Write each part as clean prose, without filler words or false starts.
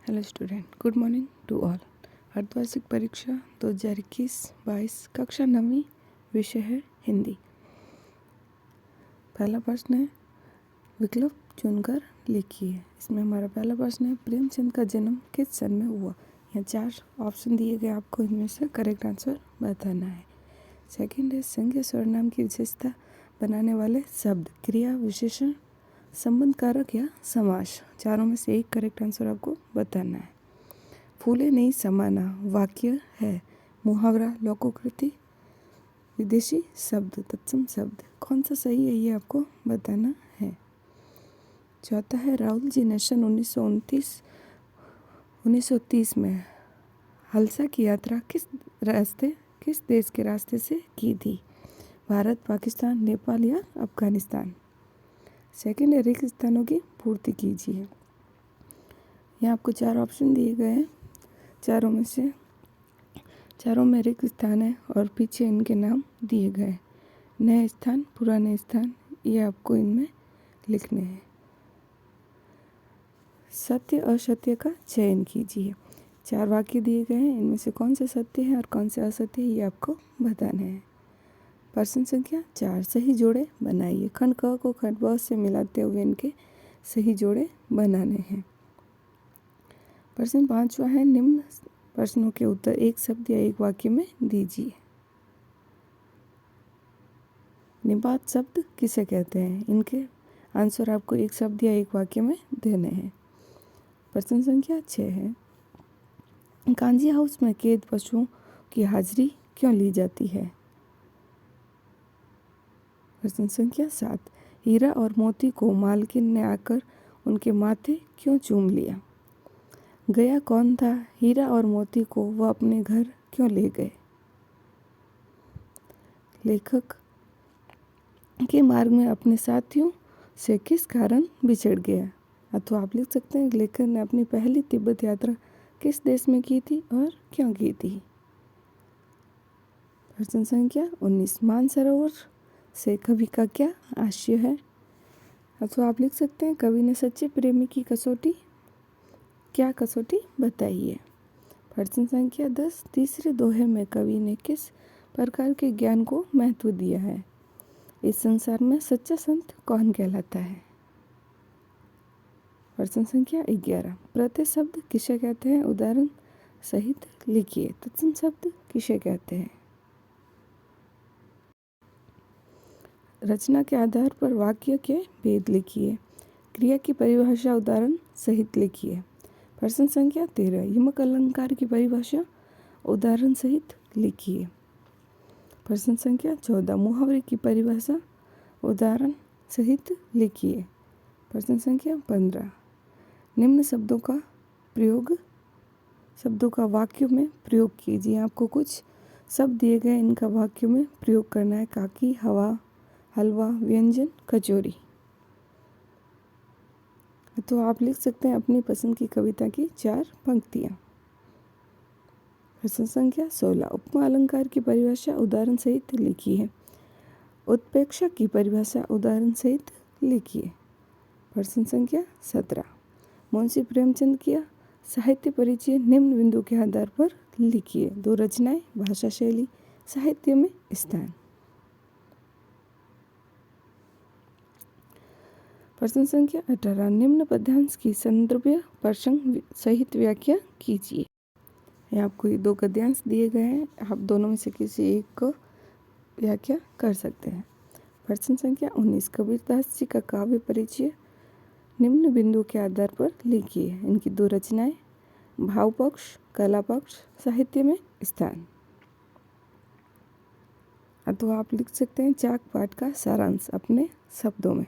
Hello student, good morning to all. अर्धवार्षिक परीक्षा 2021-22 कक्षा 9वीं, विषय है हिंदी। पहला प्रश्न है विकल्प चुनकर लिखिए। इसमें हमारा पहला प्रश्न है प्रेमचंद का जन्म किस सन में हुआ। यहाँ 4 ऑप्शन दिए गए, आपको इनमें से करेक्ट आंसर बताना है। सेकंड है संज्ञा सर्वनाम की विशेषता बनाने वाले शब्द, क्रिया, विशेषण, संबंध कारक या समास। चारों में से एक करेक्ट आंसर आपको बताना है। फूले नहीं समाना वाक्य है मुहावरा, लोकोक्ति, विदेशी शब्द, तत्सम शब्द। कौन सा सही है ये आपको बताना है। चौथा है राहुल जी ने सन 1930 में हल्सा की यात्रा किस देश के रास्ते से की थी। भारत, पाकिस्तान, नेपाल या अफगानिस्तान। सेकंड है रिक्त स्थानों की पूर्ति कीजिए। यहाँ आपको 4 ऑप्शन दिए गए हैं, चारों में रिक्त स्थान है और पीछे इनके नाम दिए गए। नए स्थान, पुराने स्थान, ये आपको इनमें लिखने हैं। सत्य असत्य का चयन कीजिए। 4 वाक्य दिए गए हैं, इनमें से कौन से सत्य है और कौन से असत्य है ये आपको बताना है। प्रश्न संख्या 4 सही जोड़े बनाइए। खंड क को खंड ब से मिलाते हुए इनके सही जोड़े बनाने हैं। प्रश्न 5वां है निम्न प्रश्नों के उत्तर एक शब्द या एक वाक्य में दीजिए। निपात शब्द किसे कहते हैं, इनके आंसर आपको एक शब्द या एक वाक्य में देने हैं। प्रश्न संख्या 6 है कांजी हाउस में कैद पशुओं की हाजिरी क्यों ली जाती है। प्रश्न संख्या 7 हीरा और मोती को मालकिन ने आकर उनके माथे क्यों चूम लिया। गया कौन था हीरा और मोती को वह अपने घर क्यों ले गए। लेखक के मार्ग में अपने साथियों से किस कारण बिछड़ गया। अथवा आप लिख सकते हैं लेखक ने अपनी पहली तिब्बत यात्रा किस देश में की थी और क्यों की थी। प्रश्न संख्या 19 मानसरोवर से कवि का क्या आशय है। अथवा आप लिख सकते हैं कवि ने सच्चे प्रेमी की क्या कसौटी बताई है। प्रश्न संख्या 10 तीसरे दोहे में कवि ने किस प्रकार के ज्ञान को महत्व दिया है। इस संसार में सच्चा संत कौन कहलाता है। प्रश्न संख्या 11 प्रत्यय शब्द किसे कहते हैं, उदाहरण सहित लिखिए। तत्सम शब्द किसे कहते हैं। रचना के आधार पर वाक्य के भेद लिखिए। क्रिया की परिभाषा उदाहरण सहित लिखिए। प्रश्न संख्या 13 यमक अलंकार की परिभाषा उदाहरण सहित लिखिए। प्रश्न संख्या 14 मुहावरे की परिभाषा उदाहरण सहित लिखिए। प्रश्न संख्या 15 निम्न शब्दों का वाक्यों में प्रयोग कीजिए। आपको कुछ शब्द दिए गए, इनका वाक्यों में प्रयोग करना है। काकी, हवा, हलवा, व्यंजन, कचौरी। तो आप लिख सकते हैं अपनी पसंद की कविता की 4 पंक्तियाँ। प्रश्न संख्या 16 उपमा अलंकार की परिभाषा उदाहरण सहित लिखिए। उत्प्रेक्षा की परिभाषा उदाहरण सहित लिखिए। प्रश्न संख्या 17 मुंशी प्रेमचंद किया साहित्य परिचय निम्न बिंदु के आधार पर लिखिए। 2 रचनाएं, भाषा शैली, साहित्य में स्थान। प्रश्न संख्या 18 निम्न पद्यांश की संदर्भीय प्रसंग सहित व्याख्या कीजिए। यहाँ आपको ये 2 गद्यांश दिए गए हैं, आप दोनों में से किसी एक को व्याख्या कर सकते हैं। प्रश्न संख्या 19 कबीरदास जी का काव्य परिचय निम्न बिंदु के आधार पर लिखिए। इनकी 2 रचनाएं, भाव पक्ष, कला पक्ष, साहित्य में स्थान। तो आप लिख सकते हैं चाक पाठ का सारांश अपने शब्दों में।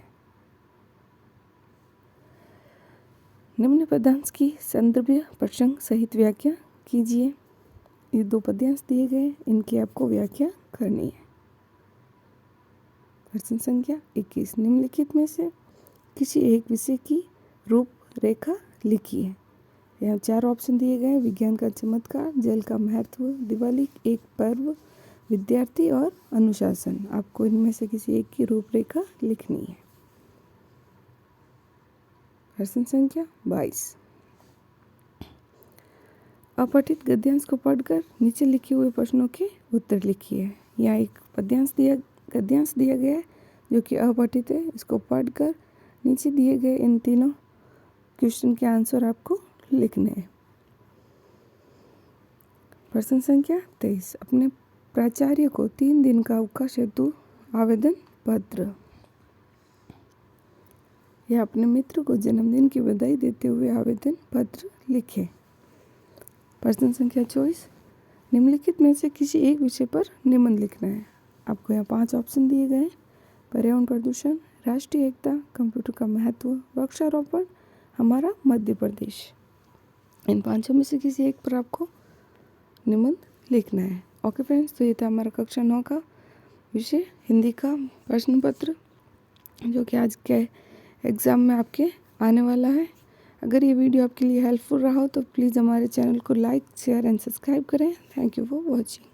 निम्न पद्यांश की संदर्भीय प्रसंग सहित व्याख्या कीजिए। ये 2 पद्यांश दिए गए, इनकी आपको व्याख्या करनी है। प्रश्न संख्या 21 निम्नलिखित में से किसी एक विषय की रूपरेखा लिखिए। यहाँ 4 ऑप्शन दिए गए, विज्ञान का चमत्कार, जल का महत्व, दिवाली एक पर्व, विद्यार्थी और अनुशासन। आपको इनमें से किसी एक की रूपरेखा लिखनी है। प्रश्न संख्या 22 अपठित गद्यांश को पढ़कर नीचे लिखे हुए प्रश्नों के उत्तर लिखिए। यहाँ एक गद्यांश दिया गया है जो कि अपठित है। इसको पढ़कर नीचे दिए गए इन तीनों क्वेश्चन के आंसर आपको लिखने हैं। प्रश्न संख्या 23, अपने प्राचार्य को 3 दिन का अवकाश हेतु आवेदन पत्र। या अपने मित्र को जन्मदिन की बधाई देते हुए आवेदन पत्र लिखें। प्रश्न संख्या 24, निम्नलिखित में से किसी एक विषय पर निबंध लिखना है। आपको यहाँ 5 ऑप्शन दिए गए हैं। पर्यावरण प्रदूषण, राष्ट्रीय एकता, कंप्यूटर का महत्व, वृक्षारोपण, हमारा मध्य प्रदेश। इन 5 में से किसी एक पर आपको निबंध लिखना है। ओके फ्रेंड्स, तो ये था हमारा कक्षा 9 का विषय हिंदी का प्रश्न पत्र जो कि आज के एग्ज़ाम में आपके आने वाला है। अगर ये वीडियो आपके लिए हेल्पफुल रहा हो तो प्लीज़ हमारे चैनल को लाइक, शेयर एंड सब्सक्राइब करें। Thank you for watching.